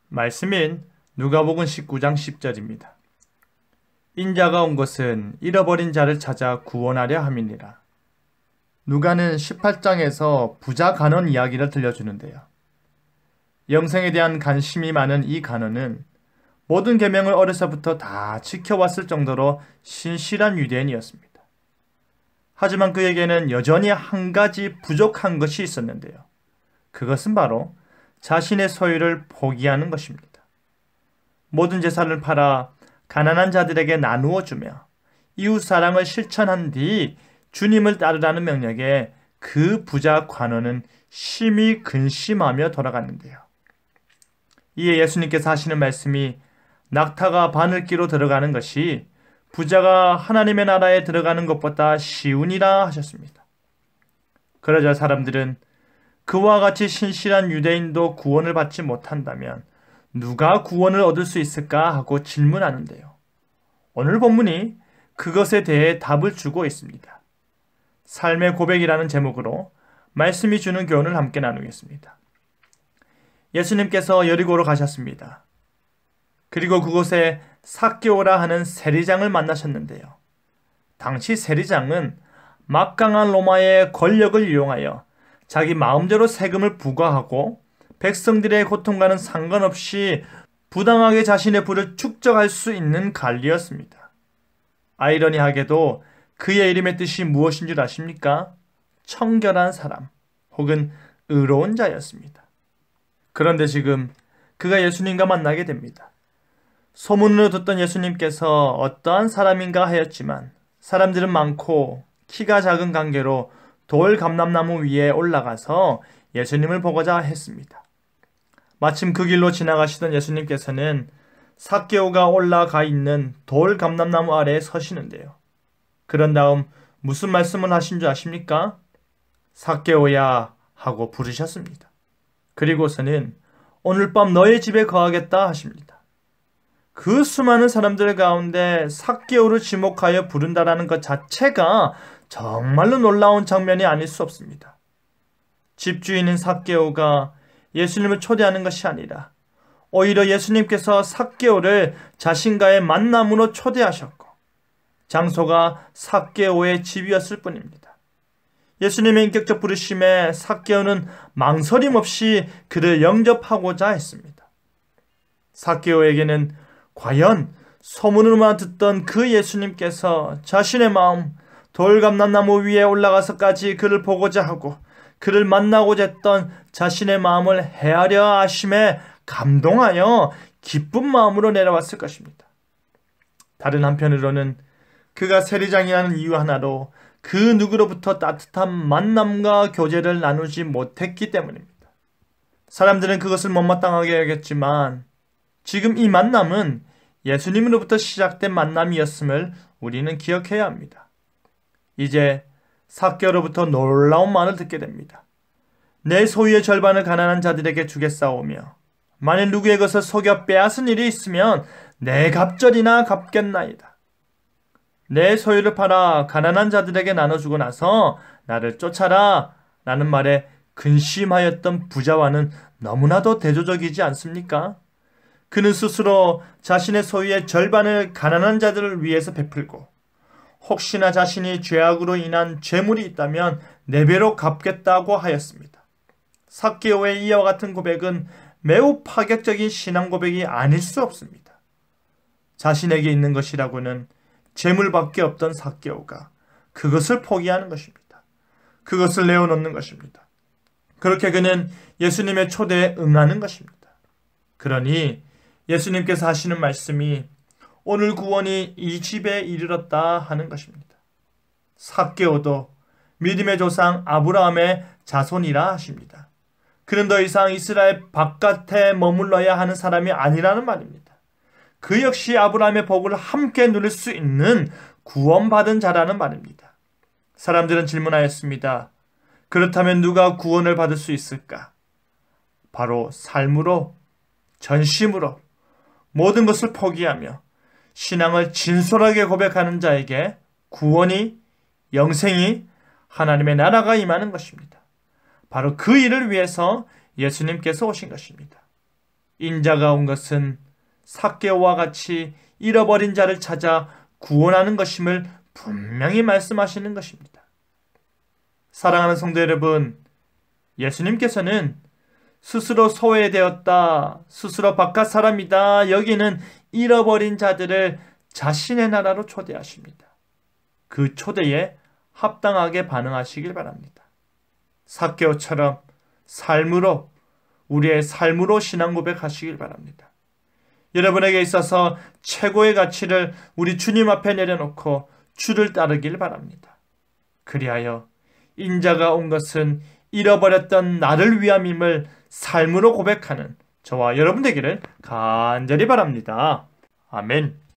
말씀인 누가복음 19장 10절입니다. 인자가 온 것은 잃어버린 자를 찾아 구원하려 함이니라. 누가는 18장에서 부자 간원 이야기를 들려주는데요. 영생에 대한 관심이 많은 이 간원은 모든 계명을 어려서부터 다 지켜왔을 정도로 신실한 유대인이었습니다. 하지만 그에게는 여전히 한 가지 부족한 것이 있었는데요. 그것은 바로 자신의 소유를 포기하는 것입니다. 모든 재산을 팔아 가난한 자들에게 나누어 주며 이웃 사랑을 실천한 뒤 주님을 따르라는 명령에 그 부자 관원은 심히 근심하며 돌아갔는데요. 이에 예수님께서 하시는 말씀이 낙타가 바늘기로 들어가는 것이 부자가 하나님의 나라에 들어가는 것보다 쉬우니라 하셨습니다. 그러자 사람들은 그와 같이 신실한 유대인도 구원을 받지 못한다면 누가 구원을 얻을 수 있을까 하고 질문하는데요. 오늘 본문이 그것에 대해 답을 주고 있습니다. 삶의 고백이라는 제목으로 말씀이 주는 교훈을 함께 나누겠습니다. 예수님께서 여리고로 가셨습니다. 그리고 그곳에 삭개오라 하는 세리장을 만나셨는데요. 당시 세리장은 막강한 로마의 권력을 이용하여 자기 마음대로 세금을 부과하고 백성들의 고통과는 상관없이 부당하게 자신의 부를 축적할 수 있는 관리였습니다. 아이러니하게도 그의 이름의 뜻이 무엇인 줄 아십니까? 청결한 사람 혹은 의로운 자였습니다. 그런데 지금 그가 예수님과 만나게 됩니다. 소문으로 듣던 예수님께서 어떠한 사람인가 하였지만 사람들은 많고 키가 작은 관계로 돌 감람나무 위에 올라가서 예수님을 보고자 했습니다. 마침 그 길로 지나가시던 예수님께서는 삭개오가 올라가 있는 돌 감람나무 아래에 서시는데요. 그런 다음 무슨 말씀을 하신 줄 아십니까? 삭개오야 하고 부르셨습니다. 그리고서는 오늘 밤 너의 집에 거하겠다 하십니다. 그 수많은 사람들 가운데 삭개오를 지목하여 부른다라는 것 자체가 정말로 놀라운 장면이 아닐 수 없습니다. 집주인인 삭개오가 예수님을 초대하는 것이 아니라 오히려 예수님께서 삭개오를 자신과의 만남으로 초대하셨고 장소가 삭개오의 집이었을 뿐입니다. 예수님의 인격적 부르심에 삭개오는 망설임 없이 그를 영접하고자 했습니다. 삭개오에게는 과연 소문으로만 듣던 그 예수님께서 자신의 마음, 돌감람나무 위에 올라가서까지 그를 보고자 하고 그를 만나고자 했던 자신의 마음을 헤아려 하심에 감동하여 기쁜 마음으로 내려왔을 것입니다. 다른 한편으로는 그가 세리장이라는 이유 하나로 그 누구로부터 따뜻한 만남과 교제를 나누지 못했기 때문입니다. 사람들은 그것을 못마땅하게 여겼지만 지금 이 만남은 예수님으로부터 시작된 만남이었음을 우리는 기억해야 합니다. 이제 삭개오로부터 놀라운 말을 듣게 됩니다. 내 소유의 절반을 가난한 자들에게 주겠사오며 만일 누구의 것을 속여 빼앗은 일이 있으면 내 갑절이나 갚겠나이다. 내 소유를 팔아 가난한 자들에게 나눠주고 나서 나를 쫓아라 라는 말에 근심하였던 부자와는 너무나도 대조적이지 않습니까? 그는 스스로 자신의 소유의 절반을 가난한 자들을 위해서 베풀고 혹시나 자신이 죄악으로 인한 죄물이 있다면 4배로 갚겠다고 하였습니다. 삭개오의 이와 같은 고백은 매우 파격적인 신앙 고백이 아닐 수 없습니다. 자신에게 있는 것이라고는 재물밖에 없던 삭개오가 그것을 포기하는 것입니다. 그것을 내어놓는 것입니다. 그렇게 그는 예수님의 초대에 응하는 것입니다. 그러니 예수님께서 하시는 말씀이 오늘 구원이 이 집에 이르렀다 하는 것입니다. 삭개오도 믿음의 조상 아브라함의 자손이라 하십니다. 그는 더 이상 이스라엘 바깥에 머물러야 하는 사람이 아니라는 말입니다. 그 역시 아브라함의 복을 함께 누릴 수 있는 구원받은 자라는 말입니다. 사람들은 질문하였습니다. 그렇다면 누가 구원을 받을 수 있을까? 바로 삶으로, 전심으로 모든 것을 포기하며 신앙을 진솔하게 고백하는 자에게 구원이, 영생이, 하나님의 나라가 임하는 것입니다. 바로 그 일을 위해서 예수님께서 오신 것입니다. 인자가 온 것은 삭개오와 같이 잃어버린 자를 찾아 구원하는 것임을 분명히 말씀하시는 것입니다. 사랑하는 성도 여러분, 예수님께서는 스스로 소외되었다, 스스로 바깥 사람이다 여기는 잃어버린 자들을 자신의 나라로 초대하십니다. 그 초대에 합당하게 반응하시길 바랍니다. 삭개오처럼 삶으로, 우리의 삶으로 신앙 고백하시길 바랍니다. 여러분에게 있어서 최고의 가치를 우리 주님 앞에 내려놓고 주를 따르길 바랍니다. 그리하여 인자가 온 것은 잃어버렸던 나를 위함임을 삶으로 고백하는 저와 여러분 되기를 간절히 바랍니다. 아멘.